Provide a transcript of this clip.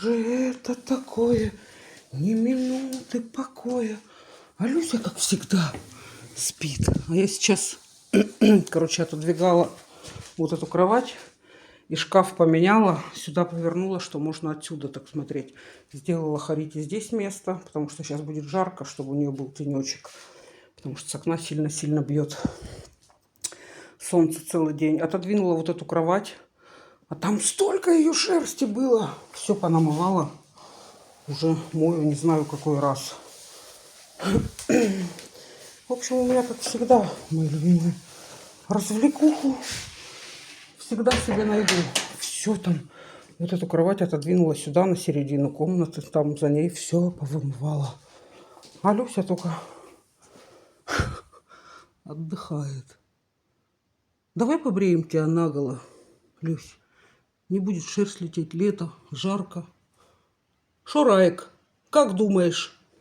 же это такое? Ни минуты покоя. А Люся, как всегда, спит. А я сейчас, короче, отодвигала вот эту кровать и шкаф поменяла. Сюда повернула, что можно отсюда так смотреть. Сделала Харите здесь место, потому что сейчас будет жарко, чтобы у нее был тенечек. Потому что с окна сильно-сильно бьет солнце целый день. Отодвинула вот эту кровать. А там столько ее шерсти было. Все понамывала. Уже мою не знаю какой раз. В общем, у меня, как всегда, мои любимые, развлекуху всегда себе найду. Все там. Вот эту кровать отодвинула сюда, на середину комнаты. Там за ней все повымывала. А Люся только отдыхает. Давай побреем тебя наголо, Люсь. Не будет шерсть лететь, лето, жарко. Шо, Раек, как думаешь?